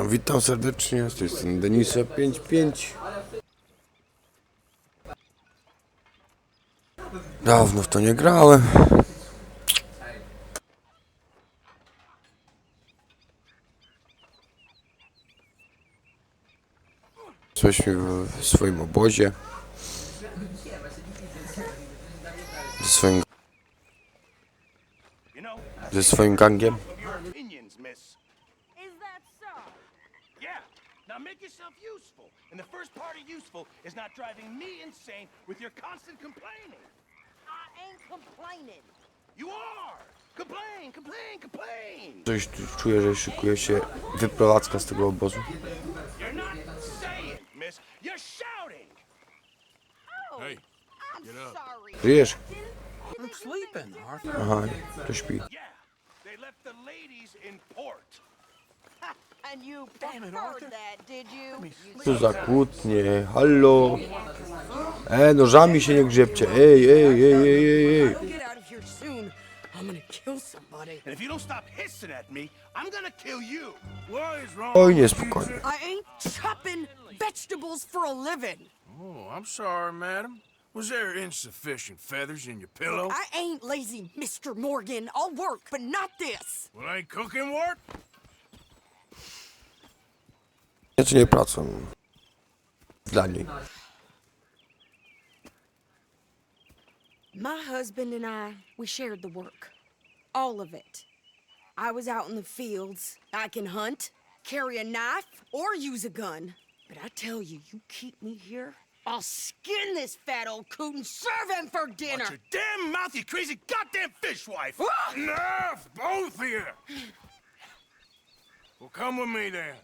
No, witam serdecznie, z tej strony Denisa 55. Dawno w to nie grałem. Jesteśmy w swoim obozie. Ze swoim gangiem. Now make yourself useful. And the first part of useful is not driving me insane with your constant complaining. I ain't complaining. You are! Complain, complain, complain! Coś tu czuję, że szykuje się wyprowadzka z tego obozu. You're not saying, miss. You're shouting! Oh, Hey, I'm get up. sorry. Żyjesz? I'm sleeping, Arthur. Aha, to śpi. Yeah, they left the ladies in port. And you Damn it, preferred Arthur. that, did you? Co za kłótnie, hallo. Nożami się nie grzebcie, ej, ej, ej, ej, ej, ej. I'll get out of here soon. I'm gonna kill somebody. And if you don't stop hissing at me, I'm gonna kill you. What is wrong? Oj, niespokojnie. I ain't chopping vegetables for a living. Oh, I'm sorry, madam. Was there insufficient feathers in your pillow? I ain't lazy, Mr. Morgan. I'll work, but not this. Well, ain't cooking work? Znaczy nie pracuję. Dla niej. My husband and we shared the work. All of it. I was out in the fields. I can hunt, carry a knife, or use a gun. But I tell you, you keep me here, I'll skin this fat old coot and serve him for dinner. Watch your damn mouth, you crazy goddamn fishwife! Enough, both of you! Well, come with me then.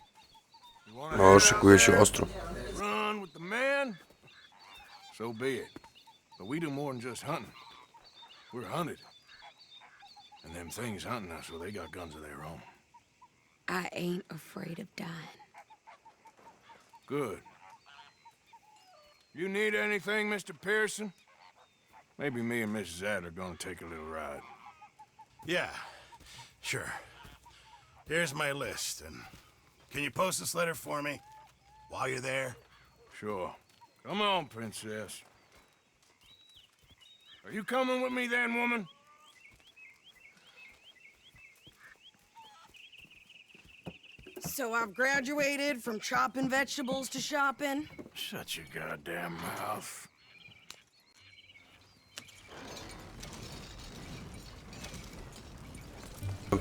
You wanna No, head out szykuje się there, ostro. run with the men? So be it. But we do more than just hunting. We're hunted. And them things hunting us, well, they got guns of their own. I ain't afraid of dying. Good. You need anything, Mr. Pearson? Maybe me and Mrs. Adler gonna take a little ride. Yeah, sure. Here's my list, and can you post this letter for me while you're there? Sure. Come on, Princess. Are you coming with me then, woman? So I've graduated from chopping vegetables to shopping. Shut your goddamn mouth.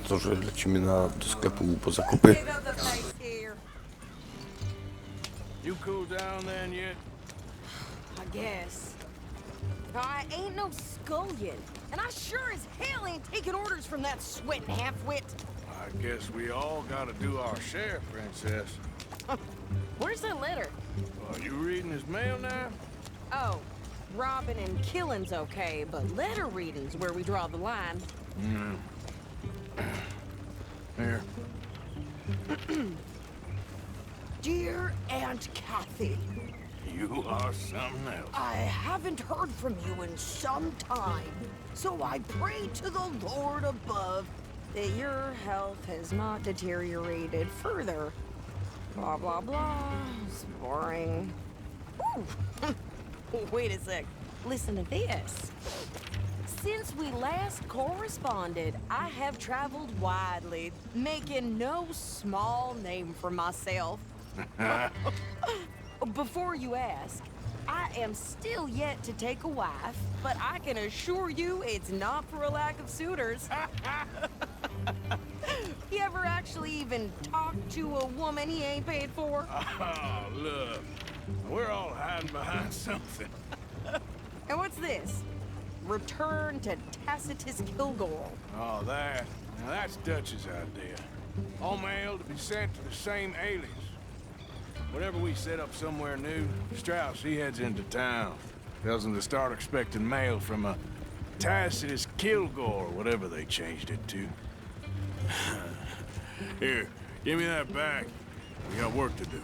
To, że lecimy do sklepu po zakupy. Pick up the pace here. You cool down then yet? I guess. I ain't no scullion, and I sure as hell ain't taking orders from that sweating half-wit. I guess we all gotta do our share, Princess. Where's that letter? Are you reading his mail now? Oh, robbing and killing's okay, but letter reading's where we draw the line. Here. Dear Aunt Kathy, You are something else. I haven't heard from you in some time, so I pray to the Lord above that your health has not deteriorated further. Blah, blah, blah. It's boring. Ooh. Wait a sec. Listen to this. Since we last corresponded, I have traveled widely, making no small name for myself. Before you ask, I am still yet to take a wife, but I can assure you it's not for a lack of suitors. You ever actually even talked to a woman he ain't paid for? Oh, look. We're all hiding behind something. And what's this? Return to Tacitus Kilgore. Oh, that. Now, that's Dutch's idea. All mail to be sent to the same alias. Whenever we set up somewhere new, Strauss, he heads into town. Tells them to start expecting mail from a Tacitus Kilgore, whatever they changed it to. Here, give me that back. We got work to do.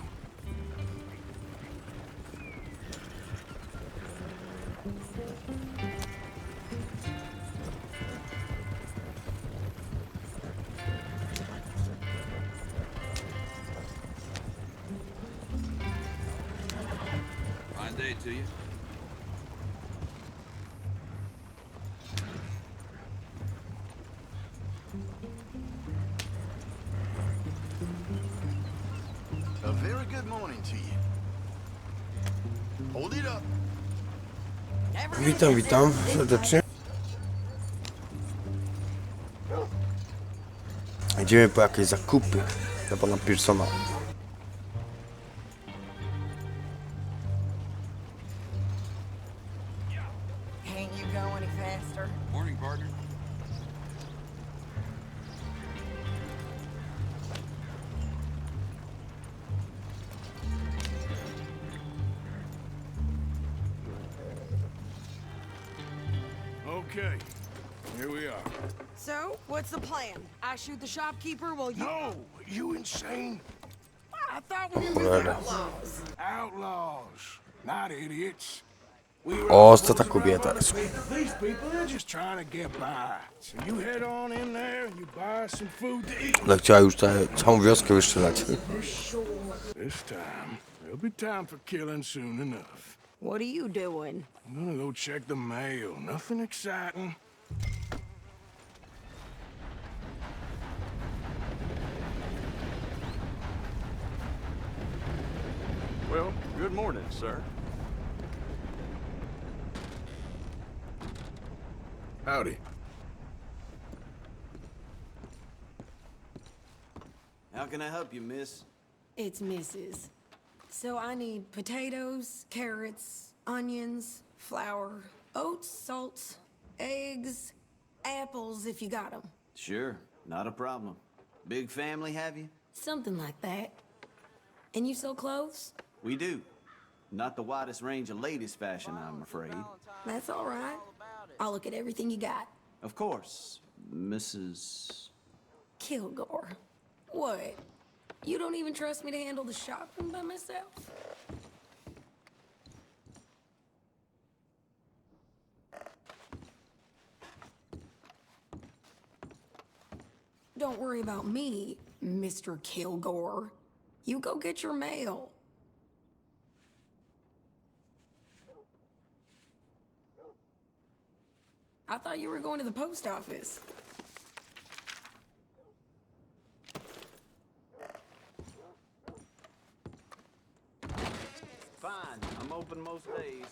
to you. A very good morning to you. Hold it up. Witam serdecznie. Idziemy po jakieś zakupy dla pana Pearsona. Can't you go any faster? Morning, partner. Okay, here we are. So, what's the plan? I shoot the shopkeeper while you... No, you insane? I thought we were Cholera. outlaws. Outlaws, not idiots. We were O, supposed ta to kobieta rob jest. These people, they're just trying to get by. So you head on in there and you buy some food to eat. Ona chciała już całą wioskę wystrzelać. This time, there'll be time for killing soon enough. What are you doing? I'm gonna go check the mail. Nothing exciting. Well, good morning, sir. Howdy. How can I help you, miss? It's Mrs. So I need potatoes, carrots, onions, flour, oats, salt, eggs, apples if you got them. Sure, not a problem. Big family, have you? Something like that. And you sell clothes? We do. Not the widest range of ladies' fashion, I'm afraid. That's all right. I'll look at everything you got. Of course, Mrs. Kilgore. What? You don't even trust me to handle the shopping by myself? Don't worry about me, Mr. Kilgore. You go get your mail. I thought you were going to the post office. Fine, I'm open most days.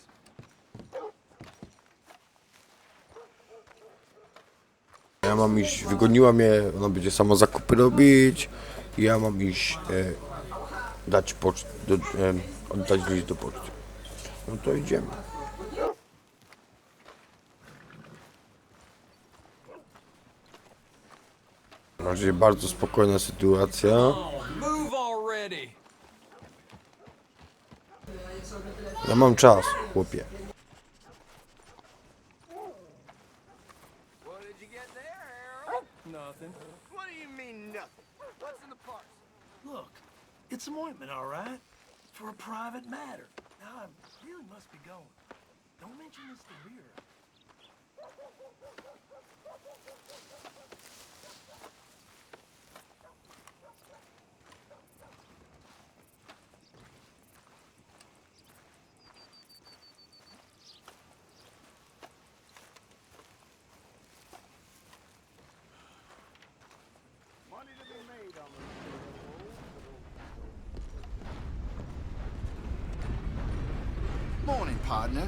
Ja mam iść, wygoniła mnie, ona będzie sama zakupy robić. I ja mam iść dać oddać list do poczty. No to idziemy. Na razie bardzo spokojna sytuacja. Move already! Ja mam czas, chłopie. What did you get there, Harold? Nothing. What do you mean nothing? What's in the parcel? Look, it's an ointment, all right? For a private matter. Now, I really must be going. Don't mention this to Vera. Money to be made on the morning, partner.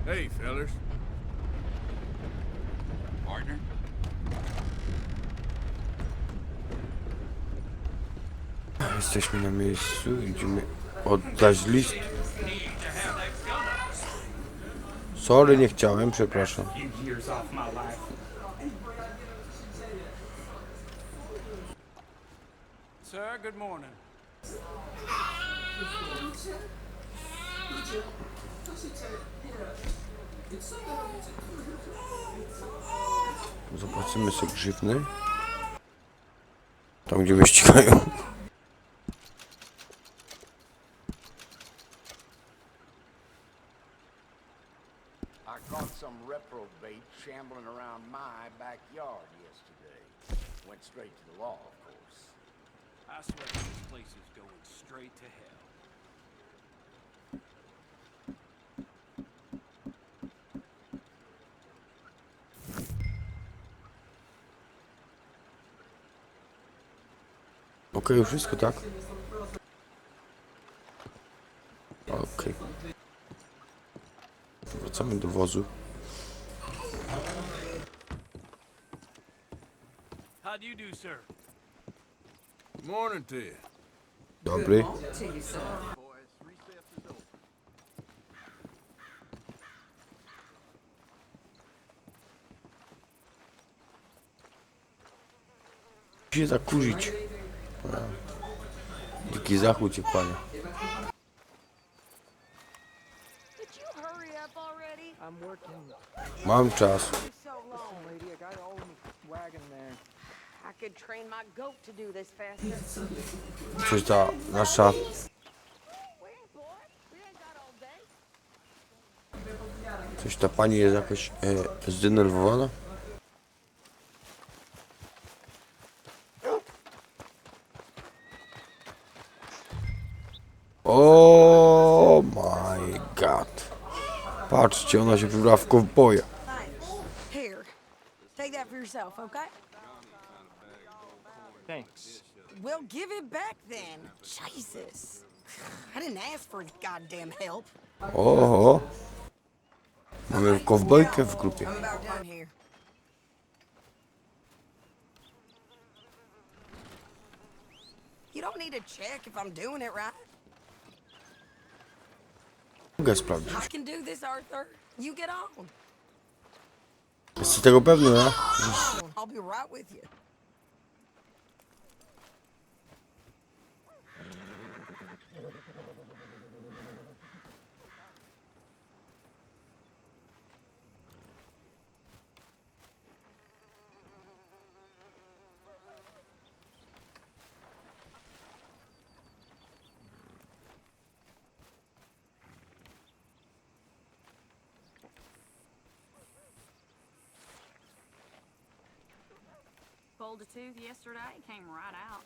Hey, fellas. Partner? Jesteśmy na miejscu, idziemy oddać list. Sorry, nie chciałem, przepraszam. Sir, good morning. Zobaczymy sobie grzywny. Tam, gdzie mnie ścigają. I caught some reprobate shambling around my backyard yesterday. Went straight to the law, of course. I swear this place is going straight to hell. Okej, już wszystko, tak? Okej. Wracamy do wozu. How do you do, sir? Morning to you. Dobry. Musi się zakurzyć. Dziki zachód cię panie. Did you hurry up already? I'm working. Mam czas. So long. Lady, I got all the wagon there. I could train my goat to do this faster. Coś ta nasza... Wait, boy. We ain't got all day. Coś ta pani jest jakoś zdenerwowana? Oh my god. Patrzcie, ona się wybrała w kowboja. Thanks. Here. Take that for yourself, okay? Thanks. Well, give it back then. Jesus. I didn't ask for goddamn help. Oho. Mamy kowbojkę w grupie. I'm about done here. You don't need to check if I'm doing it right. Mogę sprawdzić. I can do this, Arthur. You get on. Jesteś tego pewny, nie? I'll be right with you. Pulled a tooth yesterday, came right out.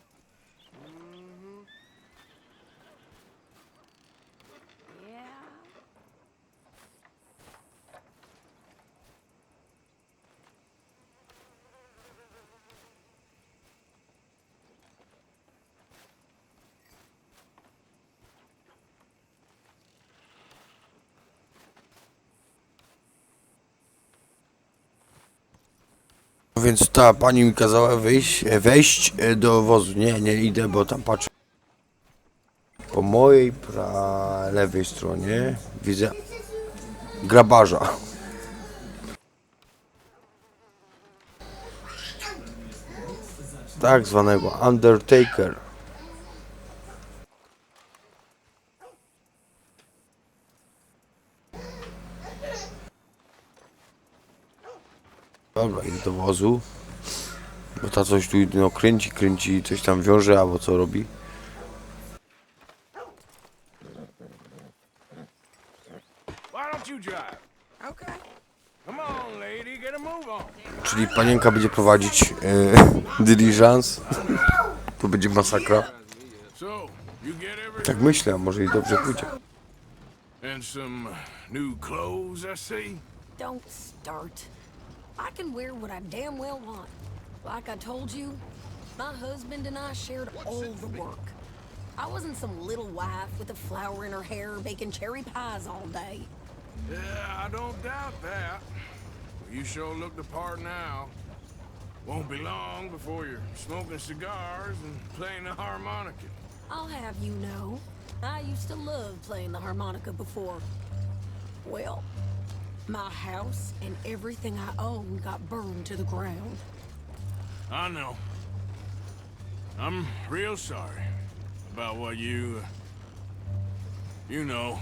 Yeah. Więc ta pani mi kazała wejść do wozu. Nie idę, bo tam patrzę. Po mojej lewej stronie widzę grabarza. Tak zwanego Undertaker. Dobra, idę do wozu. Bo ta coś tu no, kręci, coś tam wiąże, albo co robi. Why don't you drive? Okay. Come on, lady, get a move on. Czyli panienka będzie prowadzić dyliżans. To będzie masakra. So, you get everything? Tak myślę, a może i dobrze pójdzie. And some new clothes, I see? Don't start. I can wear what I damn well want. Like I told you, my husband and I shared all the work. I wasn't some little wife with a flower in her hair baking cherry pies all day. Yeah, I don't doubt that. You sure look the part now. Won't be long before you're smoking cigars and playing the harmonica. I'll have you know, I used to love playing the harmonica before. Well, my house and everything I own got burned to the ground. I know. I'm real sorry about what you know.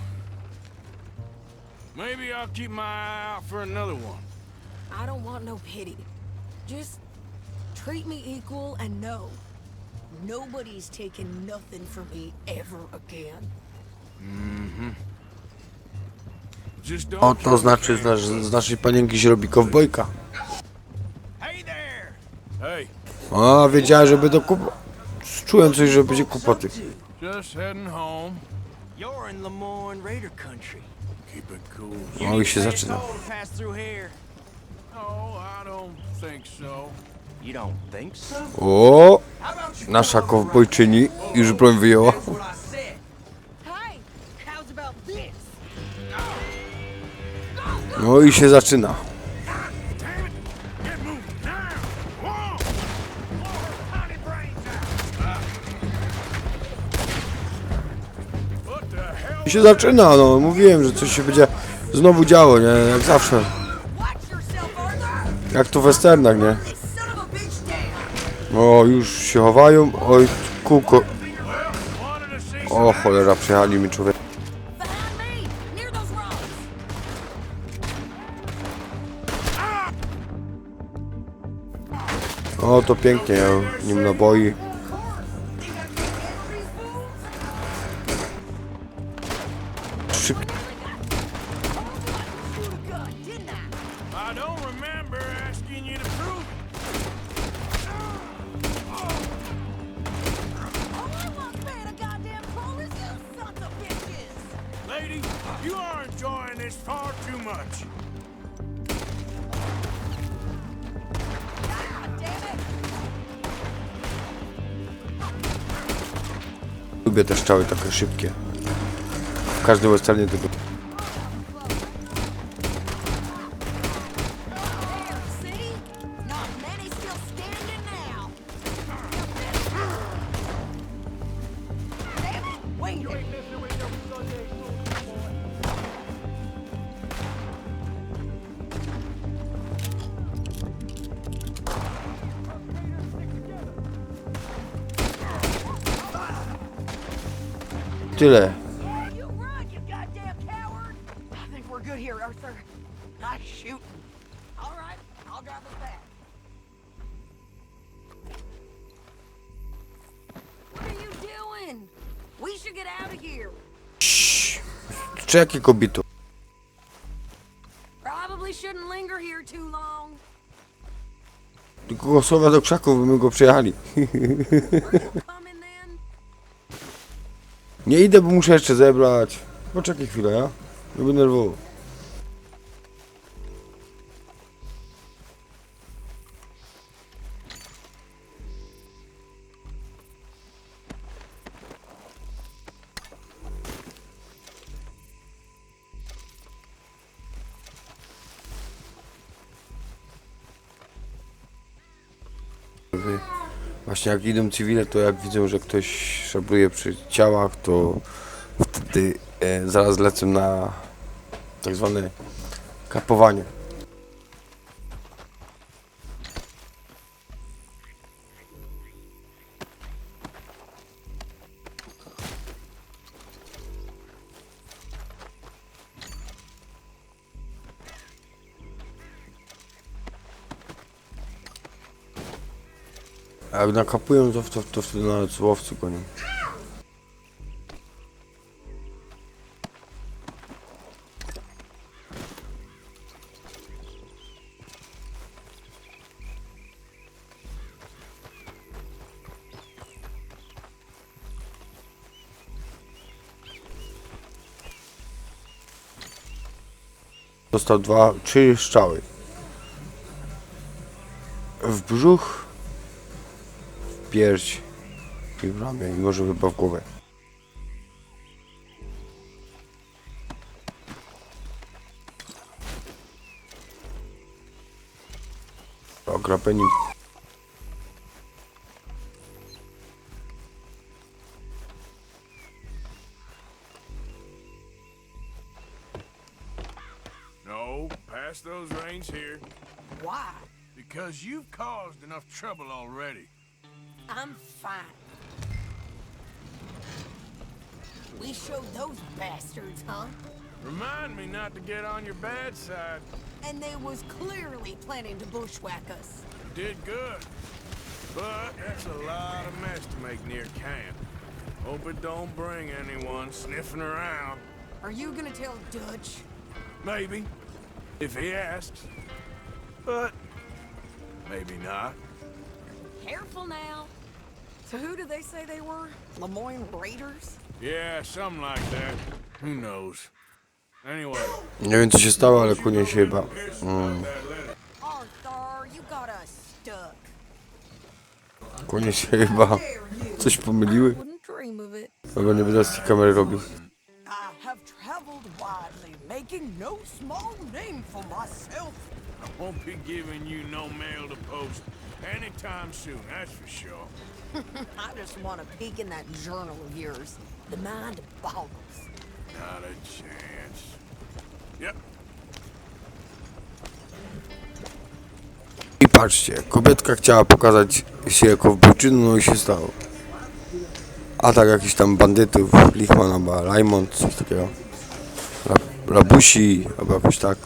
Maybe I'll keep my eye out for another one. I don't want no pity. Just treat me equal and know nobody's taking nothing from me ever again. Just don't. O, to znaczy, z naszej panienki się robi kowbojka. Hey there! Hey, A, wiedziałem, że będą czułem coś, że będzie kłopoty. just heading home. You're in Lemoyne Raider country. Keep it cool. O, i się zaczyna. Pass through here. No, I don't think so. You don't think so? O, nasza kowbojczyni już broń wyjęła. Hey, how's about this? No i się zaczyna. I się zaczyna, no mówiłem, że coś się będzie znowu działo, nie? Jak zawsze. Watch yourself, Arthur! Jak to w westernach, nie? This son of a bitch down! O, już się chowają. Oj, kółko. O, cholera, przejechali mi człowiek. Behind me, near those rocks! O, to pięknie, nim naboi. Szyb... I don't remember asking you to prove it. Lady, you are enjoying this far too much. Lubię te strzały takie szybkie. W każdym westernie tego. See? Not many still standing now. Damn it! Wait! Tyle. You run, you goddamn coward! I think we're good here, Arthur. Nice shooting. All right, I'll drive us back. What are you doing? We should get out of here. Czy jakie kobiety? Probably shouldn't linger here too long. Tylko słowa do krzaków, by my go przejechali. Coming then? Nie idę, bo muszę jeszcze zebrać. Poczekaj chwilę, ja? Nie będę nerwował. Właśnie jak idą cywile, to jak widzą, że ktoś szabluje przy ciałach, to wtedy zaraz lecę na tak zwane kapowanie. A jak nakapują, to wtedy nawet łowcy gonią. Dostał 3 strzały. W brzuch, w pierś i w ramię i może chyba w głowę. Okrapeni. No, pass those reins here. Why? Because you've caused enough trouble already. I'm fine. We showed those bastards, huh? Remind me not to get on your bad side. And they was clearly planning to bushwhack us. You did good. But that's a lot of mess to make near camp. Hope it don't bring anyone sniffing around. Are you gonna tell Dutch? Maybe, if he asks. But maybe not. Careful now. So who do they say they were? Lemoyne Raiders? Yeah, something like that. Who knows? Anyway. Nie wiem co się stało, ale kunie się chyba. Arthur, you got us stuck. Konie się chyba coś pomyliły. Wouldn't dream of it. Chyba nie będę z tej kamery robił. I have traveled widely, making no small name for myself. I won't be giving you no mail to post anytime soon, that's for sure. I just want a peek in that journal of yours. The mind boggles. Not a chance. Yep. I patrzcie, kobietka chciała pokazać się kowbojczyną, no i się stało. Atak jakichś tam bandytów, Lichman albo Raymond, coś takiego. Rabusi, albo jakoś tak.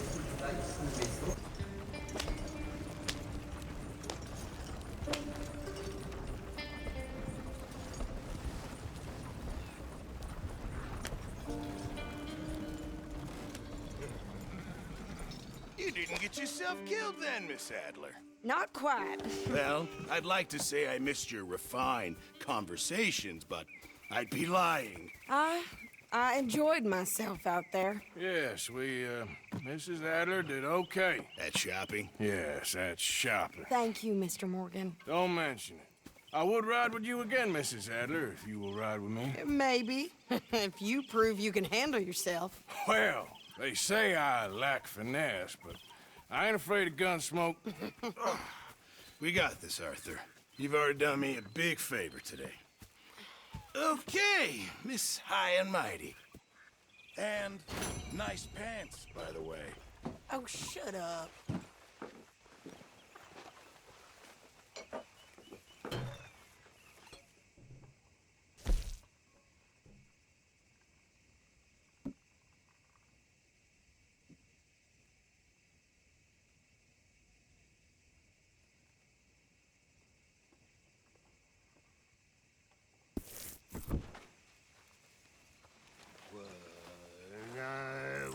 You didn't get yourself killed then, Miss Adler. Not quite. Well, I'd like to say I missed your refined conversations, but I'd be lying. I enjoyed myself out there. Yes, Mrs. Adler did okay. At shopping? Yes, that's shopping. Thank you, Mr. Morgan. Don't mention it. I would ride with you again, Mrs. Adler, if you will ride with me. Maybe. If you prove you can handle yourself. Well, they say I lack finesse, but I ain't afraid of gun smoke. We got this, Arthur. You've already done me a big favor today. Okay, Miss High and Mighty. And nice pants, by the way. Oh, shut up.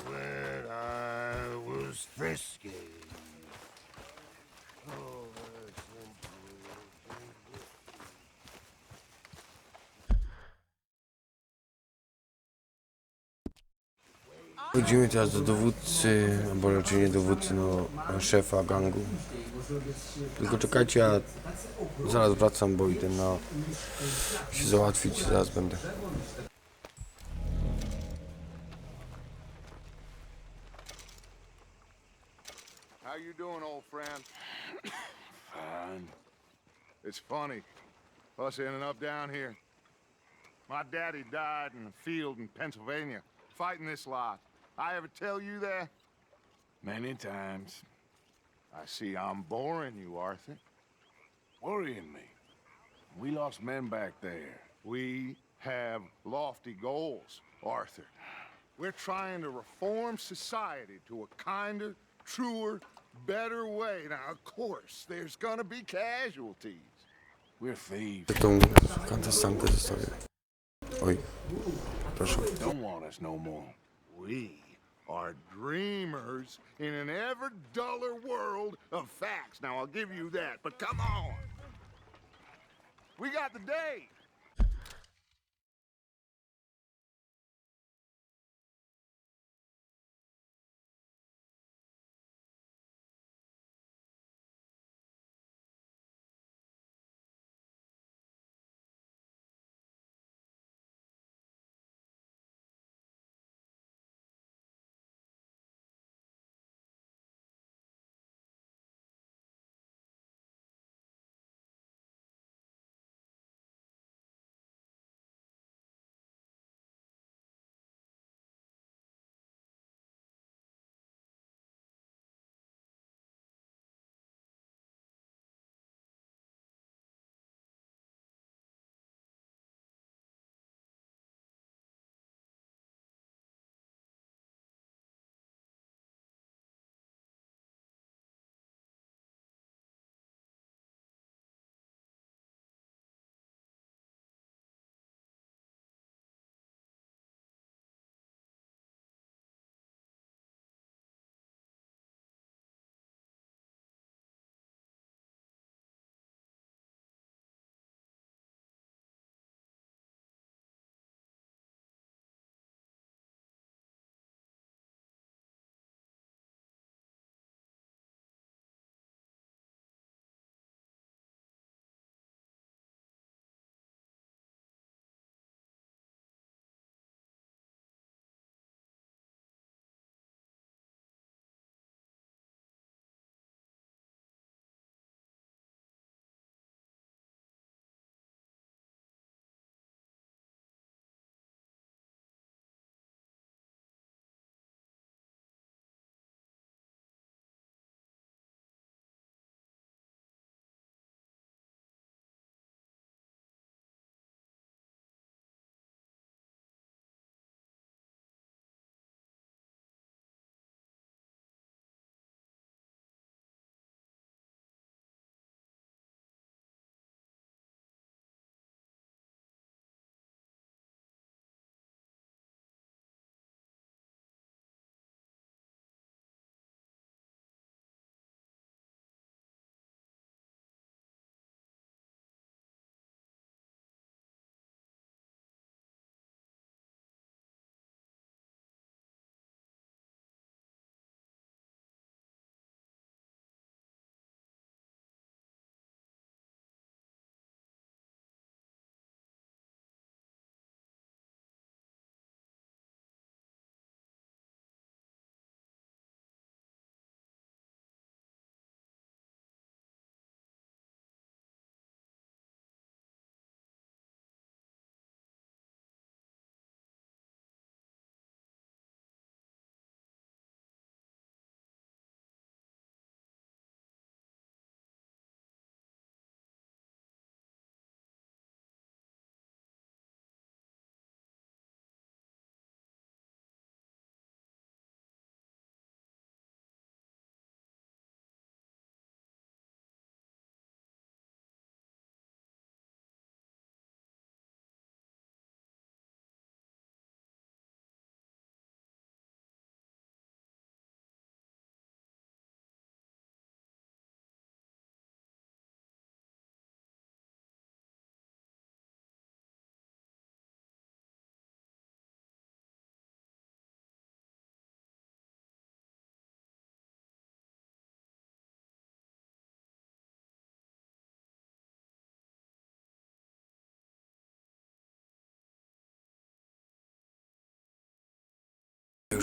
When I was frisky. Chodzimy teraz do dowódcy, albo raczej nie dowódcy, no szefa gangu. Tylko czekajcie, ja zaraz wracam, bo idę na się załatwić, zaraz będę. How you doing, old friend? Fine. It's funny, us ending up down here. My daddy died in a field in Pennsylvania, fighting this lot. I ever tell you that? Many times. I see I'm boring you, Arthur. Worrying me. We lost men back there. We have lofty goals, Arthur. We're trying to reform society to a kinder, truer, better way. Now, of course, there's gonna be casualties. We're thieves. Tą kantestankę zostawię. Oj, proszę. Don't want us no more. We are dreamers in an ever duller world of facts. Now, I'll give you that, but come on. We got the day.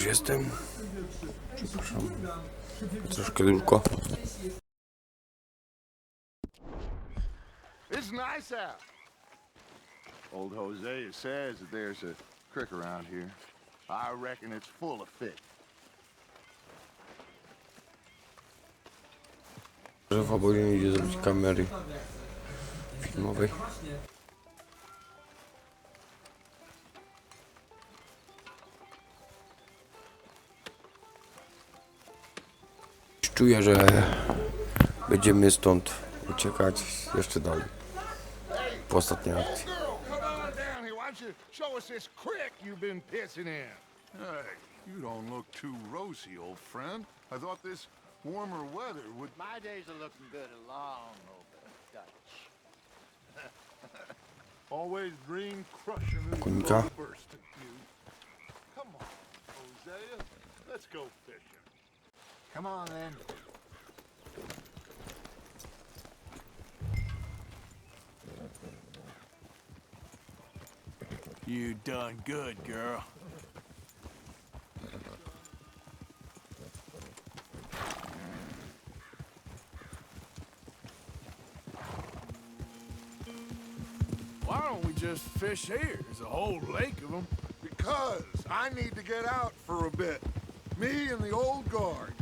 jestem. Przepraszam. Troszkę tylko. It's nice out. Old Hosea says that there's a creek around here. I reckon it's full of fish. Że fabułnie idzie zrobić kamery filmowej. Czuję, że będziemy stąd uciekać jeszcze dalej. Po ostatniej akcji. Come on down here. Why don't you show us this creek you've been pissing in? Hey, you don't look too rosy, old friend. I thought this warmer weather would... My days are looking good along over Dutch. Always dream crushing and Konika. bursting you. Come on, Hosea. Let's go fishing. Come on, then. You done good, girl. Why don't we just fish here? There's a whole lake of them. Because I need to get out for a bit. Me and the old guard.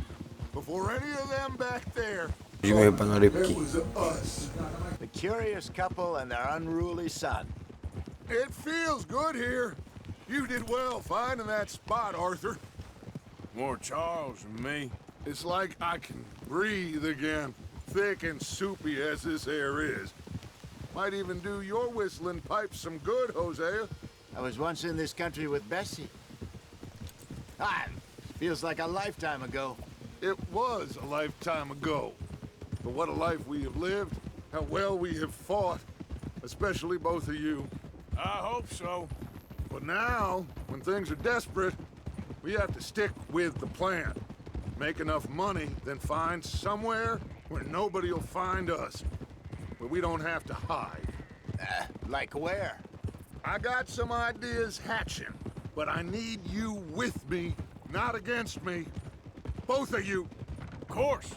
Before any of them back there. Idziemy chyba na rybki. It was us. The curious couple and their unruly son. It feels good here. You did well finding that spot, Arthur. More Charles than me. It's like I can breathe again, thick and soupy as this air is. Might even do your whistling pipes some good, Hosea. I was once in this country with Bessie. Feels like a lifetime ago. It was a lifetime ago. But what a life we have lived, how well we have fought, especially both of you. I hope so. But now, when things are desperate, we have to stick with the plan. Make enough money, then find somewhere where nobody will find us. Where we don't have to hide. Like where? I got some ideas hatching, but I need you with me, not against me. Both of you. Of course.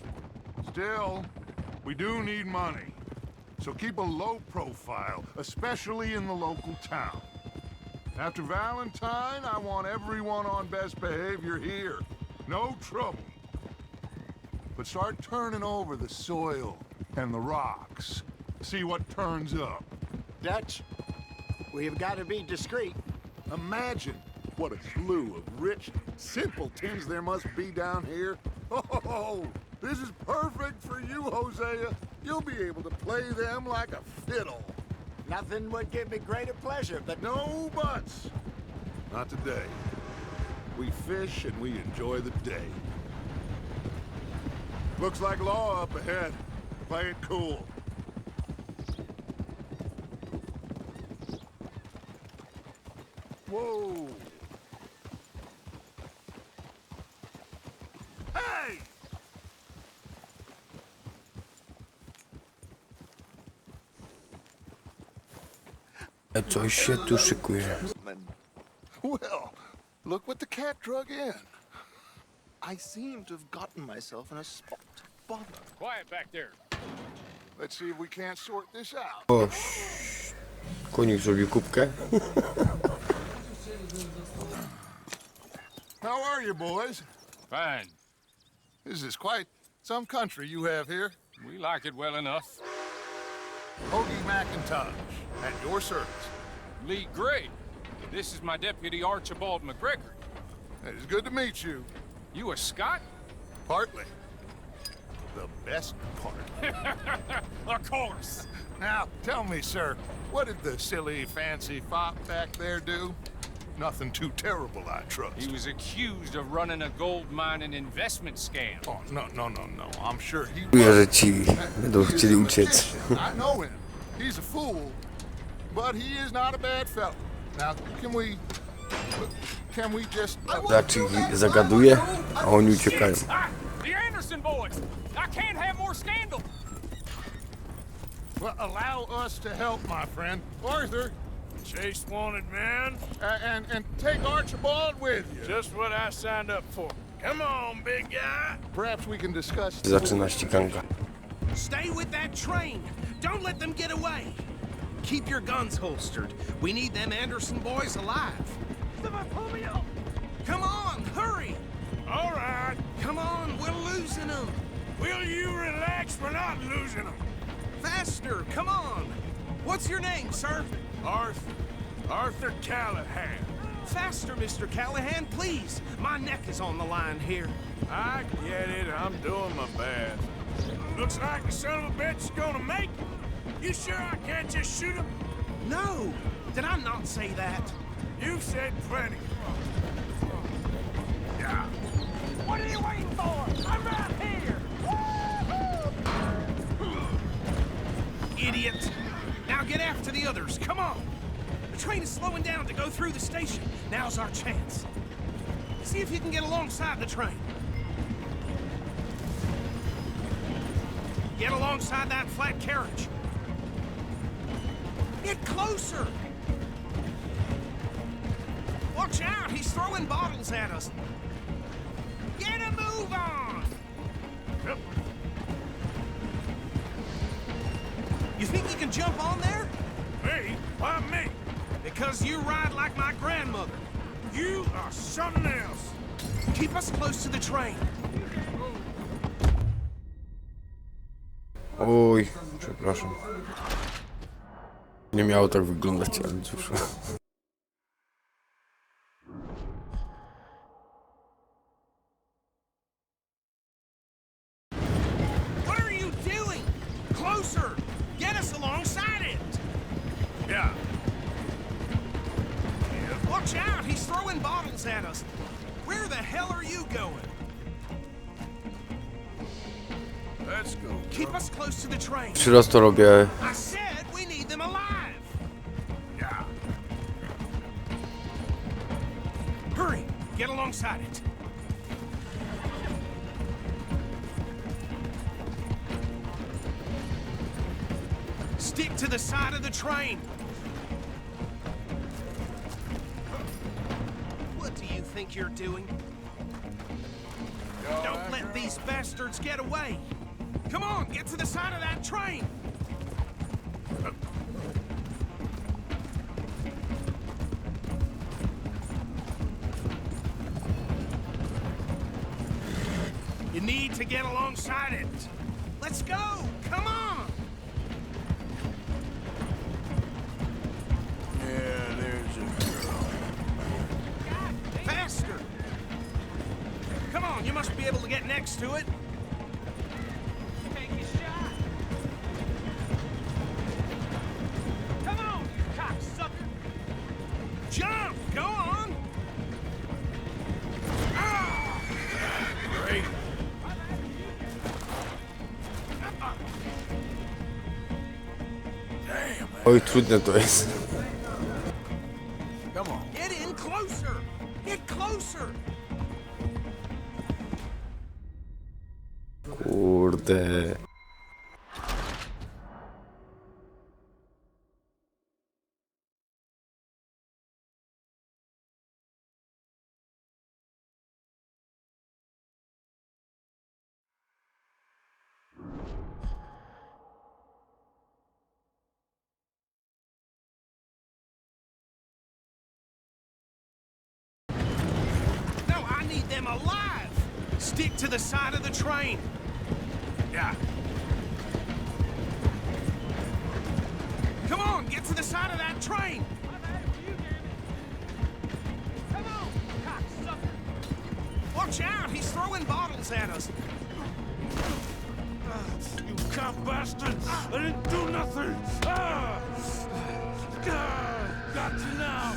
Still, we do need money. So keep a low profile, especially in the local town. After Valentine, I want everyone on best behavior here. No trouble. But start turning over the soil and the rocks. See what turns up. Dutch, we've got to be discreet. Imagine what a slew of rich simpletons there must be down here. Oh, this is perfect for you, Hosea. You'll be able to play them like a fiddle. Nothing would give me greater pleasure, but No buts. Not today. We fish and we enjoy the day. Looks like law up ahead. Play it cool. Whoa. Hey! Coś się tu szykuje. Well, look what the cat drug in. I seem to have gotten myself in a spot to bother. Quiet back there. Let's see if we can't sort this out. O, konik zrobił kubkę. How are you, boys? Fine. This is quite some country you have here. We like it well enough. Hoagie McIntosh, at your service. Lee Gray. This is my deputy Archibald McGregor. It is good to meet you. You a Scot? Partly. The best part. Of course. Now, tell me, sir, what did the silly, fancy fop back there do? Nothing too terrible, I trust. He was accused of running a gold mine and investment scam. Oh, no. I'm sure he Czuję, że ci będą chcieli uciec. I know him. He's a fool, but he is not a bad fellow. Now, can we just... Raczej zagaduje, a oni uciekają. The Anderson boys! I can't have more scandal! Well, allow us to help, my friend. Arthur, Chase wanted man. And take Archibald with you. Just what I signed up for. Come on, big guy. Perhaps we can discuss... Zaczyna ściganka. Stay with that train. Don't let them get away. Keep your guns holstered. We need them Anderson boys alive. Come on, hurry. All right. Come on, we're losing them. Will you relax? We're not losing them. Faster, come on. What's your name, sir? Arthur. Arthur Callahan. Faster, Mr. Callahan, please. My neck is on the line here. I get it. I'm doing my best. Looks like the son of a bitch is gonna make it. You sure I can't just shoot him? No. Did I not say that? You've said plenty. Yeah. What are you waiting for? I'm right here! Idiot. Now get after the others. Come on. The train is slowing down to go through the station. Now's our chance. See if you can get alongside the train. Get alongside that flat carriage. Get closer. Watch out, he's throwing bottles at us. Get a move on. Yep. You think you can jump on there? Me? Why me? Because you ride like my grandmother. You are something else. Keep us close to the train. Oj, przepraszam. Nie miało tak wyglądać, ale cóż. What are you doing? Closer! Get us alongside it! Yeah. Watch out! He's throwing bottles at us. Where the hell are you going? Let's go. Keep us close to the train. 3 raz to robię. I said we need them alive. Yeah. Hurry! Get alongside it. Stick to the side of the train. What do you think you're doing? Don't let these bastards get away. Come on, get to the side of that train. You need to get alongside it. Let's go. Come on. Yeah, there's a girl. Faster. Come on, you must be able to get next to it. Take your shot! Come on, you cocksucker! Jump! Go on! Ah! Great. Damn. Oj, trudne to jest. Come on. Get in closer! Get closer! Kurde. No, I need them alive! Stick to the side of the train. Yeah. Come on, get to the side of that train. Come on, cocksucker! Watch out, he's throwing bottles at us. You cop bastards! I didn't do nothing! Ah! Got you now!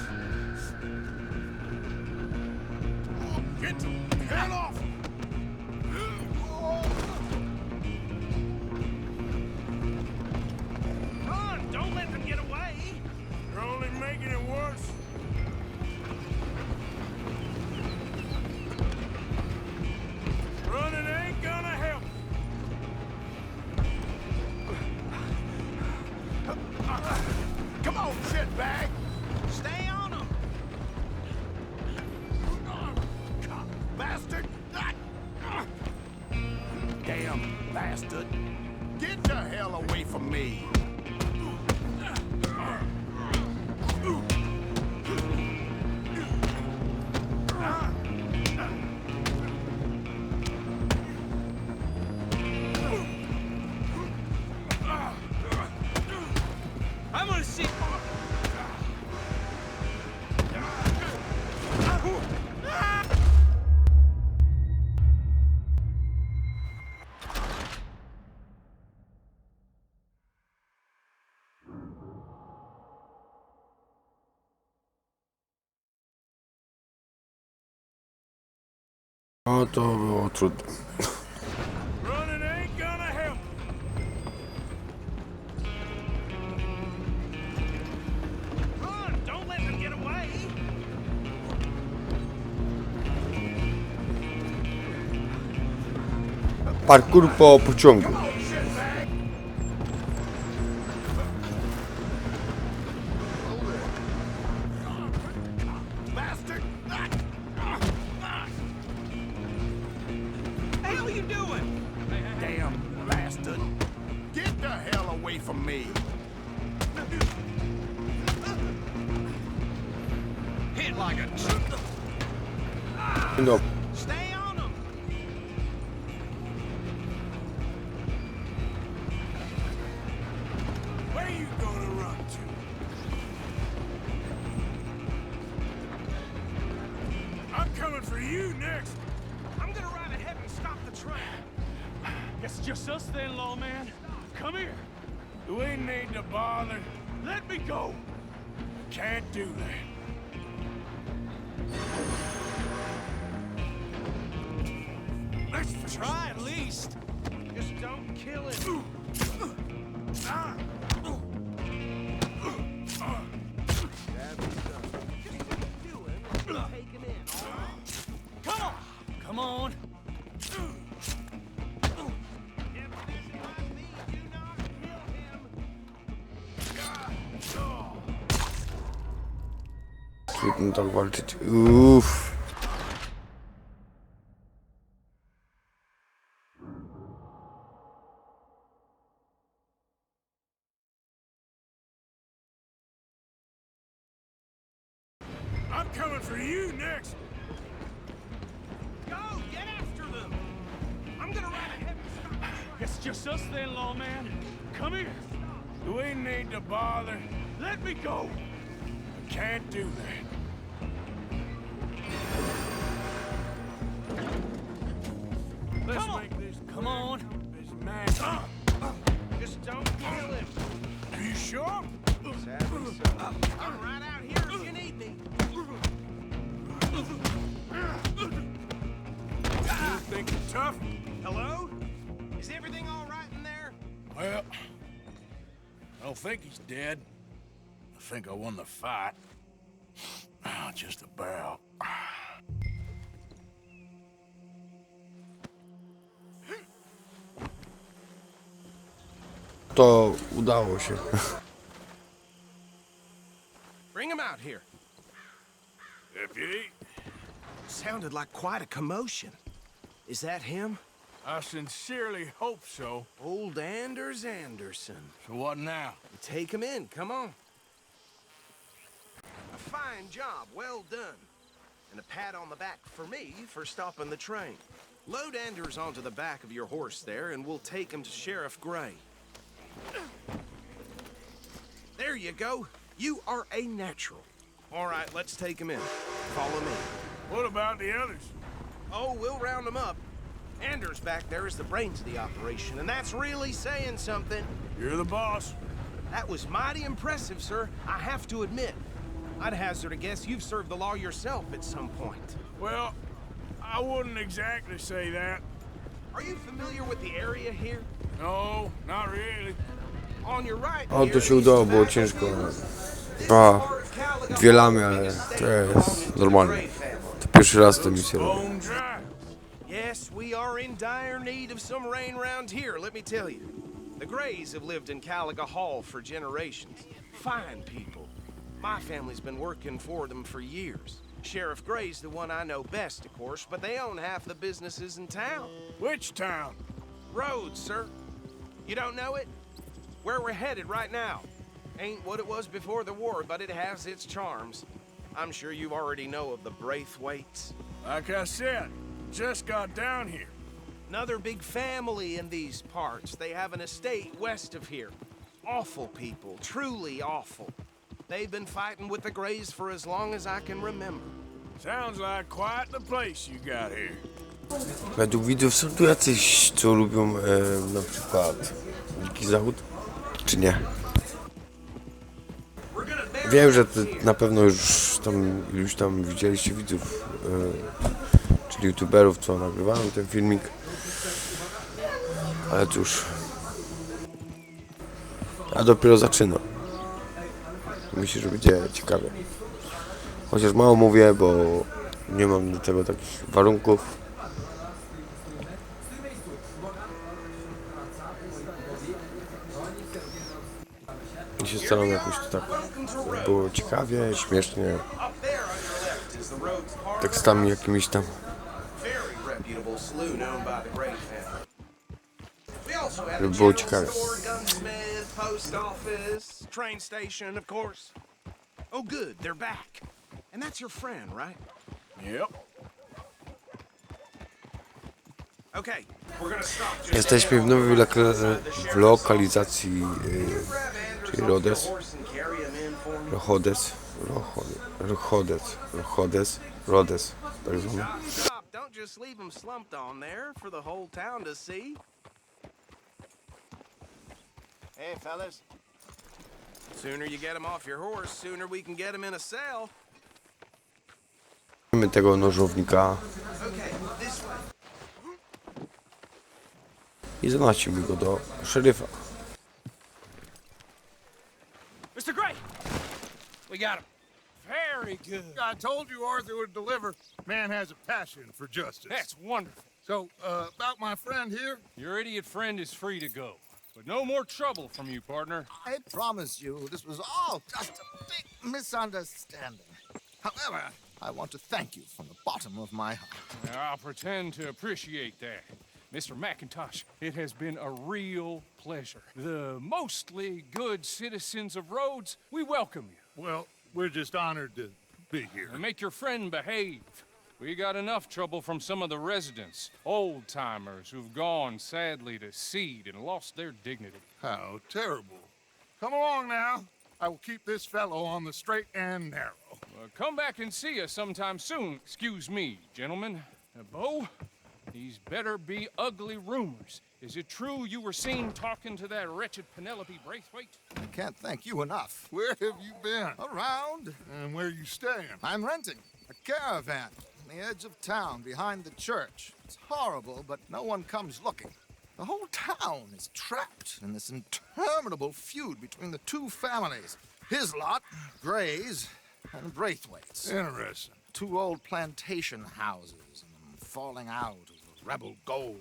Get the hell off! Run, don't let them get away. You're only making it worse. Running ain't gonna help. Come on, shitbag! me. I'm gonna see. No to było trudne. Running ain't gonna help. Run! Don't let them get away! Parkour po pociągu. Bastard! The hell you doing? Damn bastard! Get the hell away from me! Hit like a No. Stay on them! Where you gonna run to? I'm coming for you next. I'm gonna ride ahead and stop the train. It's just us then, lawman. Come here. Do we need to bother? Let me go. Can't do that. Let's try at least. Just don't kill it. Come on. Trudno tak walczyć. Uff. I'm coming for you next. Go! Get after them! I'm gonna ride ahead and stop the train. It's just us then, lawman. Come here. Do we need to bother? Let me go. Can't do that. Let's Come on. make this Come on. This man. Just don't kill him. Are you sure? I'm right out here if you need me. You think you're tough? Hello? Is everything all right in there? Well, I don't think he's dead. I think I won the fight. Just about. To udało się. Bring him out here. Deputy, Sounded like quite a commotion. Is that him? I sincerely hope so. Old Anders Anderson. So what now? Take him in, come on. A fine job, well done. And a pat on the back for me for stopping the train. Load Anders onto the back of your horse there, and we'll take him to Sheriff Gray. There you go. You are a natural. All right, let's take him in. Follow me. What about the others? Oh, we'll round them up. Anders back there is the brains of the operation, and that's really saying something. You're the boss. That was mighty impressive, sir. I have to admit. I'd hazard a guess you've served the law yourself at some point. Well, I wouldn't exactly say that. Are you familiar with the area here? No, not really. On your right O, to here się is udało, było tobacco ciężko. fields. This Dwa, part of Calico dwie lamy, ale to jest normalne. To pierwszy raz tę misję robię. Bone dry. Yes, we are in dire need of some rain round here, let me tell you. The Grays have lived in Calico Hall for generations. Fine people. My family's been working for them for years. Sheriff Gray's the one I know best, of course, but they own half the businesses in town. Which town? Rhodes, sir. You don't know it? Where we're headed right now. Ain't what it was before the war, but it has its charms. I'm sure you already know of the Braithwaites. Like I said, just got down here. Another big family in these parts. They have an estate west of here. Awful people, truly awful. They've been fighting with the Greys for as long as I can remember. Sounds like quite the place you got here. Według widzów są tu jacyś, co lubią na przykład Dziki Zachód, czy nie? Wiem, że na pewno już tam widzieliście widzów, czyli youtuberów, co nagrywałem ten filmik. Ale cóż, ja dopiero zaczynam. Myślę, że będzie ciekawie. Chociaż mało mówię, bo nie mam do tego takich warunków. I się staram jakoś to tak było ciekawie, śmiesznie, tekstami jakimiś tam. Żeby było ciekawie. Train station, of course. Oh, good, they're back. And that's your friend, right? Yep. Okay, we're gonna stop. Jesteśmy w nowej lokalizacji, czyli Rhodes. Tak zwany. Don't just leave them slumped on there for the whole town to see. Hey, fellas. Sooner you get them off your horse, sooner we can get them in a cell. Mamy tego nożownika i zanosimy go do szeryfa. Mr. Gray! We got him. Very good. I told you Arthur would deliver. Man has a passion for justice. That's wonderful. So, about my friend here? Your idiot friend is free to go. But no more trouble from you, partner. I promise you this was all just a big misunderstanding. However, I want to thank you from the bottom of my heart. Now, I'll pretend to appreciate that. Mr. McIntosh, it has been a real pleasure. The mostly good citizens of Rhodes, we welcome you. Well, we're just honored to be here. And make your friend behave. We got enough trouble from some of the residents, old-timers who've gone, sadly, to seed and lost their dignity. How terrible. Come along now. I will keep this fellow on the straight and narrow. Come back and see us sometime soon. Excuse me, gentlemen. Bo, these better be ugly rumors. Is it true you were seen talking to that wretched Penelope Braithwaite? I can't thank you enough. Where have you been? Around. And where are you staying? I'm renting a caravan on the edge of town behind the church. It's horrible, but no one comes looking. The whole town is trapped in this interminable feud between the two families. His lot, Gray's, and Braithwaite's. Interesting. Two old plantation houses and them falling out of rebel gold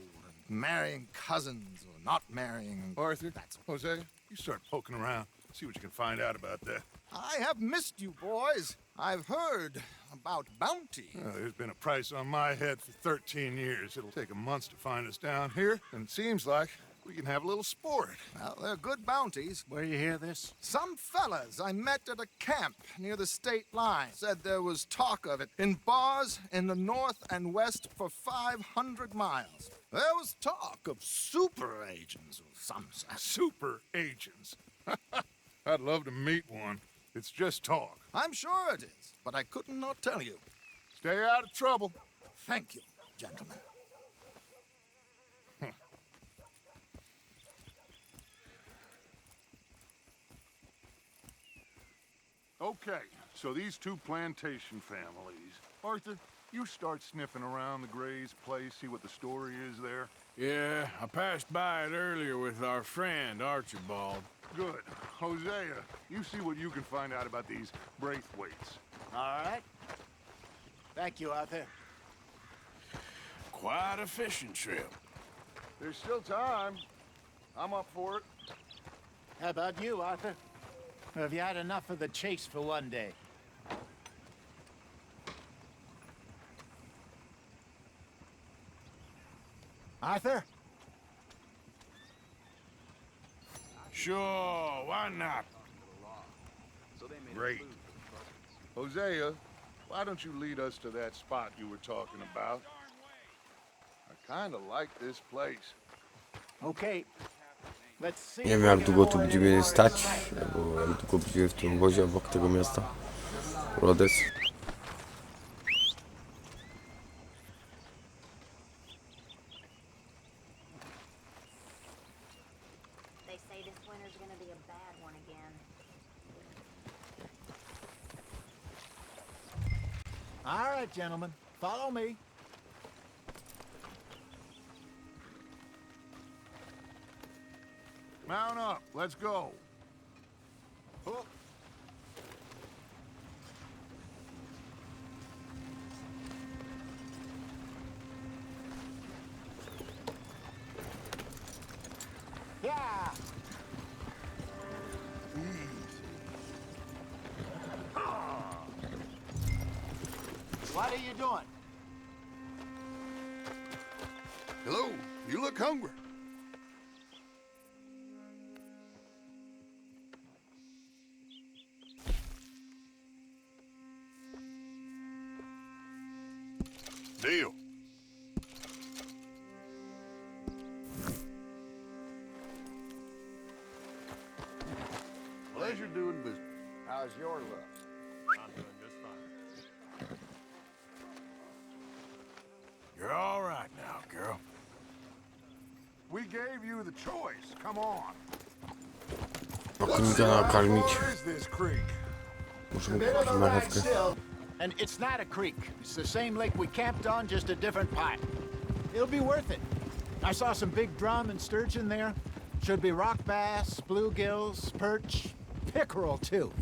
and marrying cousins or not marrying. Arthur, That's Jose, you start poking around. See what you can find out about that. I have missed you, boys. I've heard about bounty. There's been a price on my head for 13 years. It'll take a month to find us down here, and it seems like we can have a little sport. Well, they're good bounties. Where you hear this? Some fellas I met at a camp near the state line said there was talk of it in bars in the north and west for 500 miles. There was talk of super agents of some sort. Super agents. I'd love to meet one. It's just talk. I'm sure it is, but I couldn't not tell you. Stay out of trouble. Thank you, gentlemen. Okay, so these two plantation families. Arthur, you start sniffing around the Gray's place, see what the story is there. Yeah, I passed by it earlier with our friend, Archibald. Good. Hosea, you see what you can find out about these Braithwaites. All right. Thank you, Arthur. Quite a fishing trip. There's still time. I'm up for it. How about you, Arthur? Or have you had enough of the chase for one day? Arthur? Sure, why not? Great. Hosea, why don't you lead us to that spot you were talking about? I kind of like this place. Okay. Let's see. Nie wiem jak długo tu będziemy stać, bo jak długo będziemy w tym wozie obok tego miasta. Oraz. They say this winter's gonna be a bad one again. All right, gentlemen. Follow me. Mount up, let's go. Oh. Yeah. What are you doing? Hello, you look hungry. Deal. Pleasure doing business. How's your luck? I'm doing just fine. You're all right now, girl. We gave you the choice. Come on. Konika nakarmić. Where is this creek? Muszę mu kupić marchewkę. And it's not a creek. It's the same lake we camped on, just a different pipe. It'll be worth it. I saw some big drum and sturgeon there. Should be rock bass, bluegills, perch, pickerel too.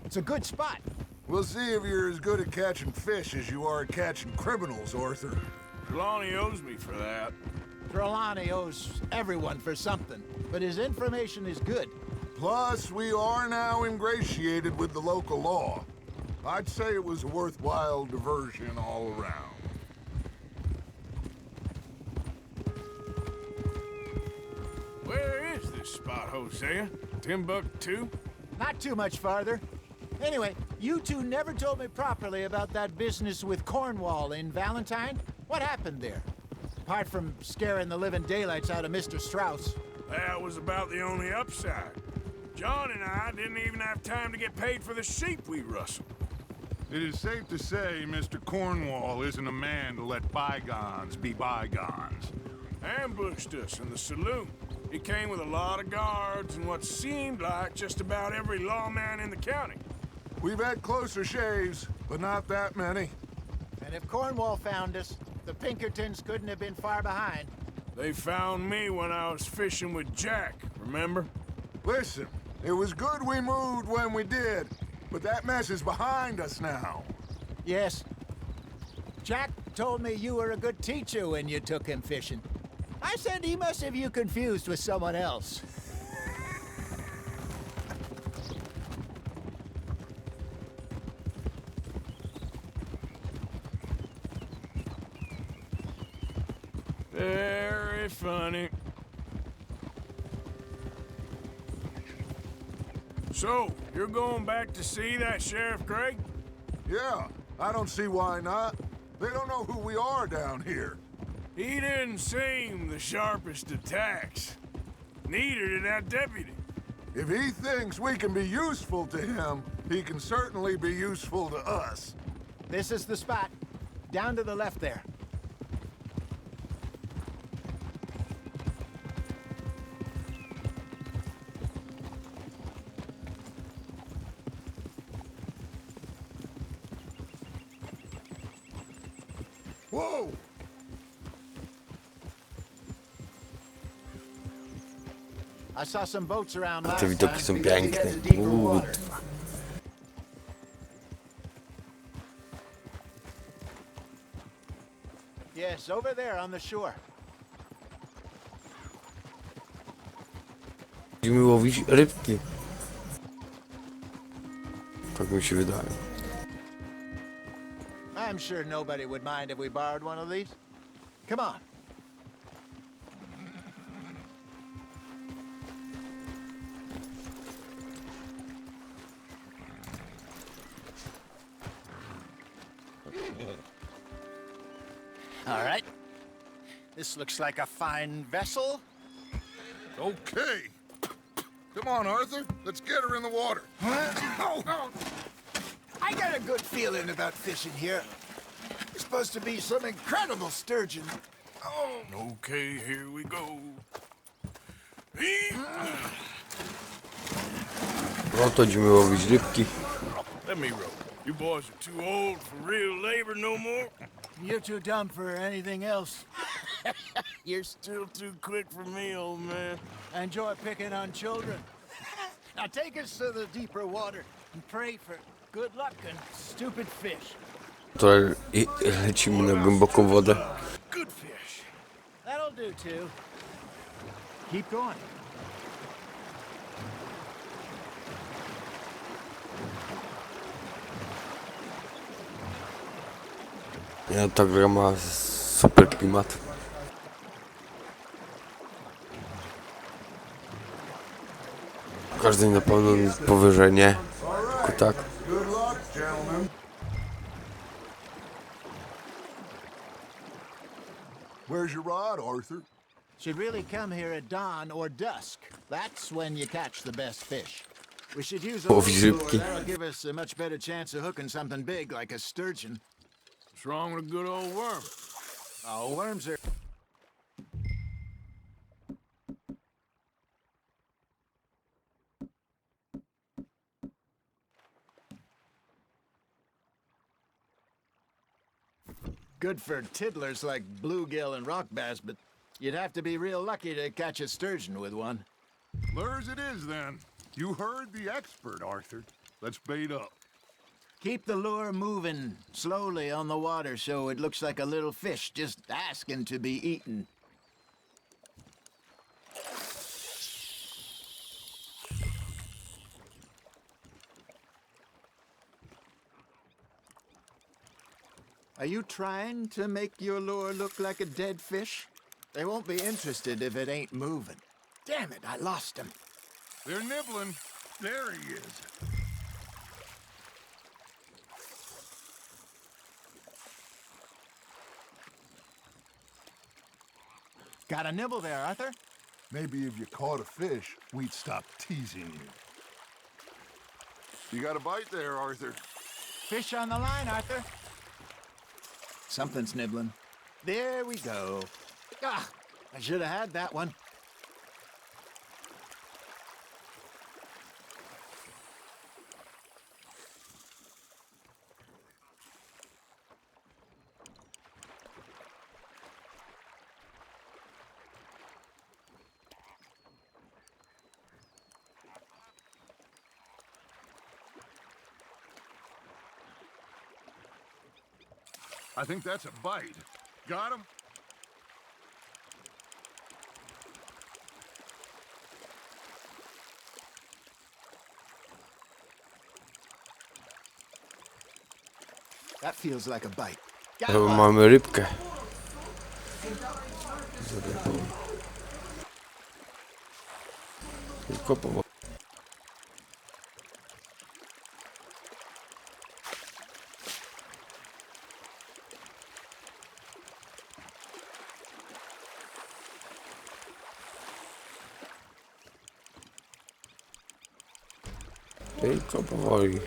It's a good spot. We'll see if you're as good at catching fish as you are at catching criminals, Arthur. Trelawney owes me for that. Trelawney owes everyone for something, but his information is good. Plus, we are now ingratiated with the local law. I'd say it was a worthwhile diversion all around. Where is this spot, Hosea? Timbuktu? Not too much farther. Anyway, you two never told me properly about that business with Cornwall in Valentine. What happened there? Apart from scaring the living daylights out of Mr. Strauss. That was about the only upside. John and I didn't even have time to get paid for the sheep we rustled. It is safe to say Mr. Cornwall isn't a man to let bygones be bygones. Ambushed us in the saloon. He came with a lot of guards and what seemed like just about every lawman in the county. We've had closer shaves, but not that many. And if Cornwall found us, the Pinkertons couldn't have been far behind. They found me when I was fishing with Jack, remember? Listen, it was good we moved when we did, but that mess is behind us now. Yes. Jack told me you were a good teacher when you took him fishing. I said he must have you confused with someone else. Very funny. So, you're going back to see that Sheriff Gregg? Yeah, I don't see why not. They don't know who we are down here. He didn't seem the sharpest attacks. Neither did that deputy. If he thinks we can be useful to him, he can certainly be useful to us. This is the spot. Down to the left there. Whoa! I saw some boats around last Te time. widoki są piękne. Yes, over there on the shore. Będziemy łowić rybki. Tak mi się wydaje. I'm sure nobody would mind if we borrowed one of these. Come on. All right. This looks like a fine vessel. Okay. Come on, Arthur. Let's get her in the water. I got a good feeling about fishing here. There's supposed to be some incredible sturgeon. Okay, here we go. No to idziemy łowić rybki. Let me row. You boys are too old for real labor no more. You're too dumb for anything else. You're still too quick for me, old man. I enjoy picking on children. Now take us to the deeper water and pray for good luck and stupid fish. To lecimy na głęboką wodę. Good fish. That'll do too. Keep going. Ja, ta gra ma super klimat. Każdy na pewno powyżej, nie? Tylko tak. Where's your rod, Arthur? Should really come here at dawn or dusk. That's when you catch the best fish. We should use a Łowić little lure. rybki. That'll give us a much better chance of hooking something big like a sturgeon. What's wrong with a good old worm? Oh, worms are... good for tiddlers like bluegill and rock bass, but you'd have to be real lucky to catch a sturgeon with one. Lures it is, then. You heard the expert, Arthur. Let's bait up. Keep the lure moving slowly on the water so it looks like a little fish just asking to be eaten. Are you trying to make your lure look like a dead fish? They won't be interested if it ain't moving. Damn it, I lost him. They're nibbling. There he is. Got a nibble there, Arthur? Maybe if you caught a fish, we'd stop teasing you. You got a bite there, Arthur. Fish on the line, Arthur. Something's nibbling. There we go. Ah, I should have had that one. I think that's a bite. Got him? That feels like a bite. To mamy rybkę. Tylko powoli. Tylko powoli.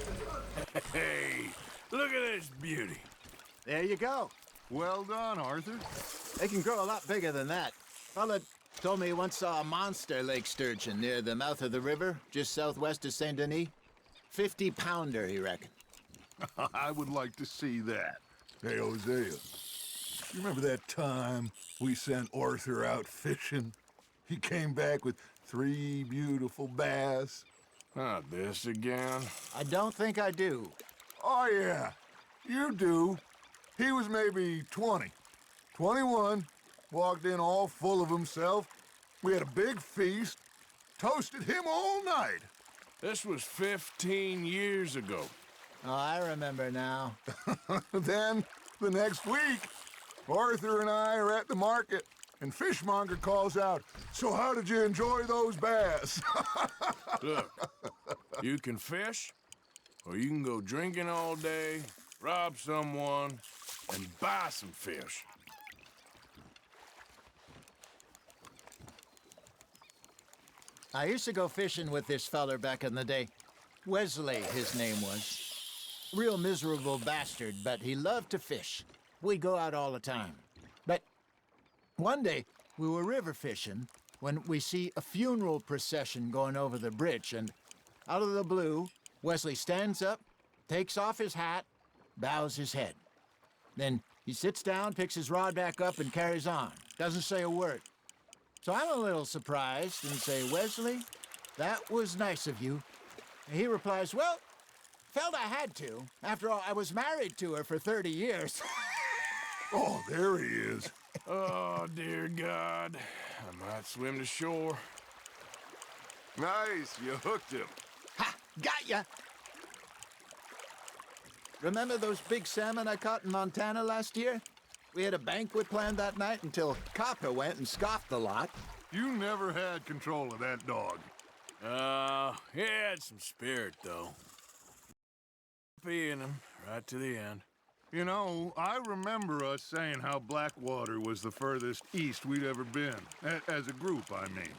Hey, look at this beauty. There you go. Well done, Arthur. They can grow a lot bigger than that. Fella told me he once saw a monster lake sturgeon near the mouth of the river, just southwest of Saint Denis. 50-pounder, he reckoned. I would like to see that. Hey, Hosea, you remember that time we sent Arthur out fishing? He came back with 3 beautiful bass. Not this again. I don't think I do. Oh, yeah, you do. He was maybe 20, 21, walked in all full of himself. We had a big feast, toasted him all night. This was 15 years ago. Oh, I remember now. Then, the next week, Arthur and I are at the market, and Fishmonger calls out, "So how did you enjoy those bass?" Look, you can fish, or you can go drinking all day, rob someone, and buy some fish. I used to go fishing with this feller back in the day. Wesley, his name was. Real miserable bastard, but he loved to fish. We'd go out all the time. But one day, we were river fishing when we see a funeral procession going over the bridge, and out of the blue, Wesley stands up, takes off his hat, bows his head. Then he sits down, picks his rod back up, and carries on. Doesn't say a word. So I'm a little surprised and say, Wesley, that was nice of you. And he replies, well, felt I had to. After all, I was married to her for 30 years. Oh, there he is. Oh, dear God. I might swim to shore. Nice, you hooked him. Ha! Got ya! Remember those big salmon I caught in Montana last year? We had a banquet planned that night until Copper went and scoffed the lot. You never had control of that dog. He had some spirit, though. Being him right to the end. You know, I remember us saying how Blackwater was the furthest east we'd ever been. As a group, I mean.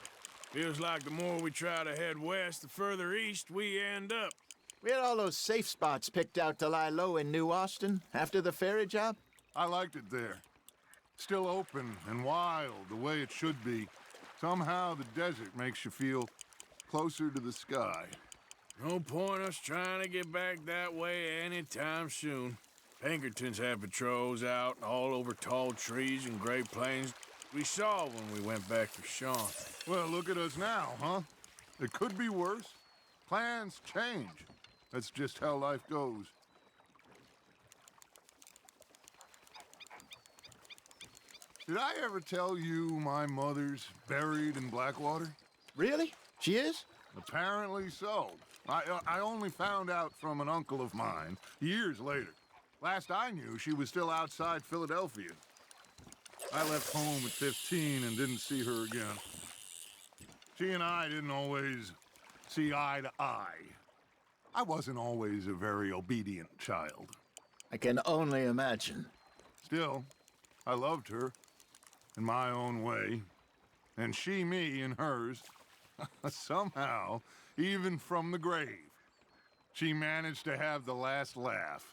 Feels like the more we try to head west, the further east we end up. We had all those safe spots picked out to lie low in New Austin after the ferry job. I liked it there. Still open and wild, the way it should be. Somehow the desert makes you feel closer to the sky. No point us trying to get back that way anytime soon. Pinkertons had patrols out all over tall trees and Great Plains. We saw when we went back for Sean. Well, look at us now, huh? It could be worse. Plans change. That's just how life goes. Did I ever tell you my mother's buried in Blackwater? Really? She is? Apparently so. I only found out from an uncle of mine years later. Last I knew, she was still outside Philadelphia. I left home at 15 and didn't see her again. She and I didn't always see eye to eye. I wasn't always a very obedient child. I can only imagine. Still, I loved her in my own way, and she me in hers. Somehow, even from the grave, she managed to have the last laugh.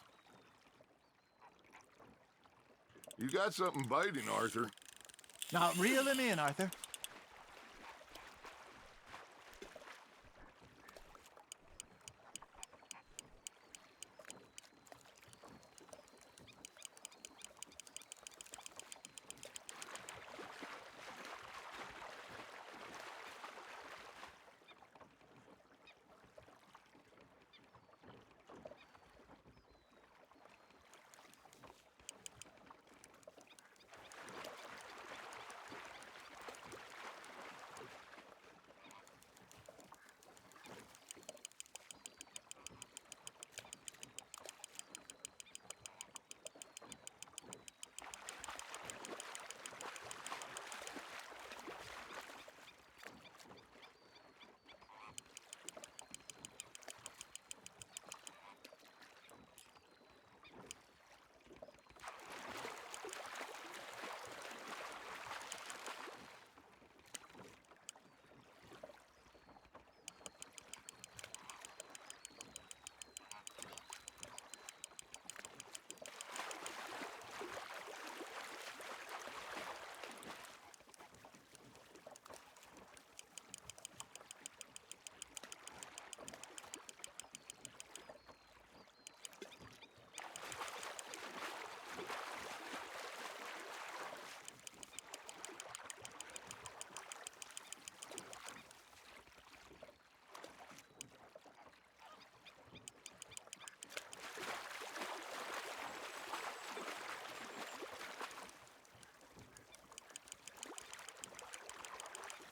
You got something biting, Arthur. Now, reel him in, Arthur.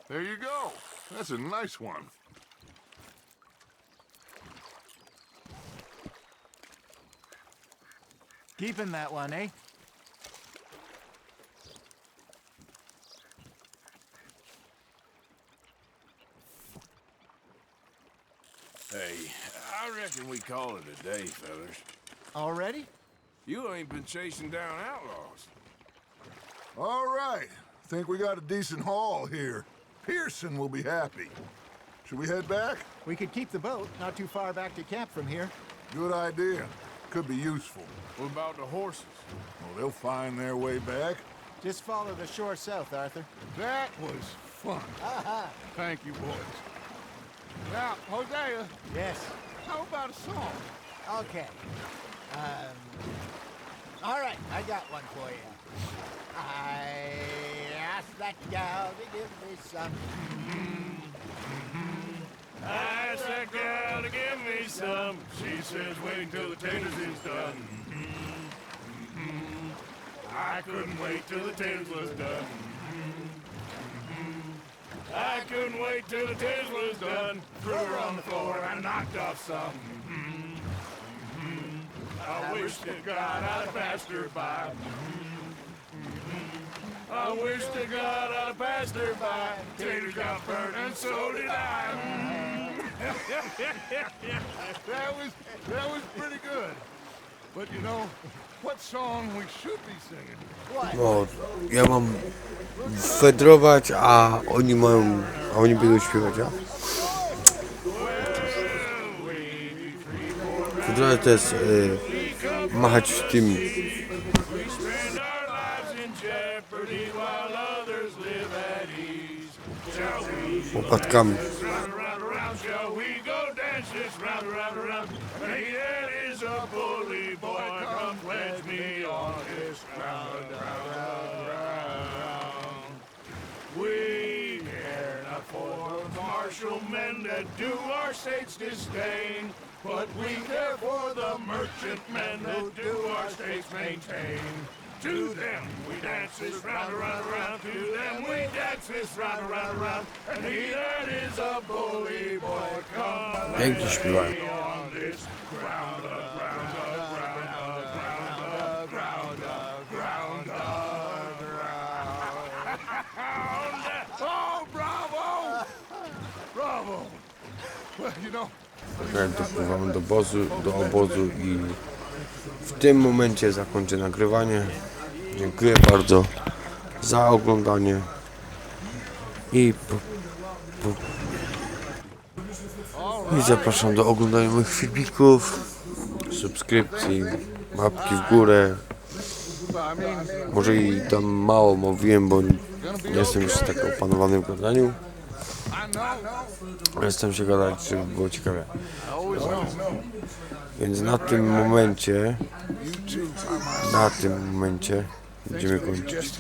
There you go. That's a nice one. Keeping that one, eh? Hey, I reckon we call it a day, fellas. Already? You ain't been chasing down outlaws. All right. Think we got a decent haul here. Pearson will be happy. Should we head back? We could keep the boat not too far back to camp from here. Good idea. Could be useful. What about the horses? Well, they'll find their way back. Just follow the shore south, Arthur. That was fun. Thank you, boys. Now, Hosea, Yes. how about a song? Okay. All right, I got one for you. I asked that gal to give me some. I asked that girl to give me some. She says wait till the taters is done. I couldn't wait till the taters was done. I couldn't wait till the taters was done. Threw her on the floor and knocked off some. I wish to God I'd have passed her by. I wish to God I'd have passed her by. Taters got burnt and so did I. That was pretty good. But you know, what song we should be singing? No, ja mam fedrować, a oni będą śpiewać, a? Fedrować to jest machać w tym łopatkami. We care not for martial men that do our state's disdain, but we care for the merchantmen that do our state's maintain. To them we dance this round, around, around. To them we dance this round, around, around. And he that is a bully boy, come Pięknie śpiewają. on this ground, ground, ground, ground, ground, ground, ground. Oh, bravo! Bravo! Well, you know, Dopływamy do obozu i w tym momencie zakończę nagrywanie. Dziękuję bardzo za oglądanie i zapraszam do oglądania moich filmików, subskrypcji, łapki w górę. Może i tam mało mówiłem, bo nie jestem już tak opanowany w gadaniu. Jestem się gadać, żeby było ciekawie. Więc na tym momencie będziemy kończyć.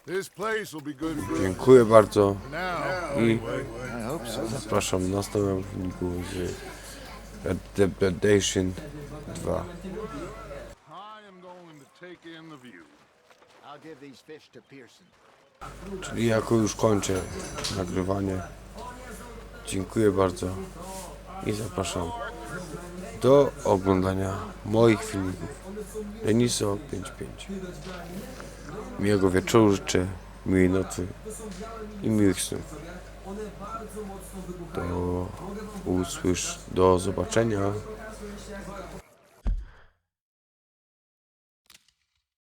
this place will be good for us. Dziękuję bardzo Now, i zapraszam na następnym filmiku z Adaptation 2. I am going to take in the view. I'll give these fish to Pearson. Czyli jako już kończę nagrywanie. Dziękuję bardzo i zapraszam do oglądania moich filmików. Deniso 55. Miłego wieczoru życzę, miłej nocy i miłych snów. Do zobaczenia.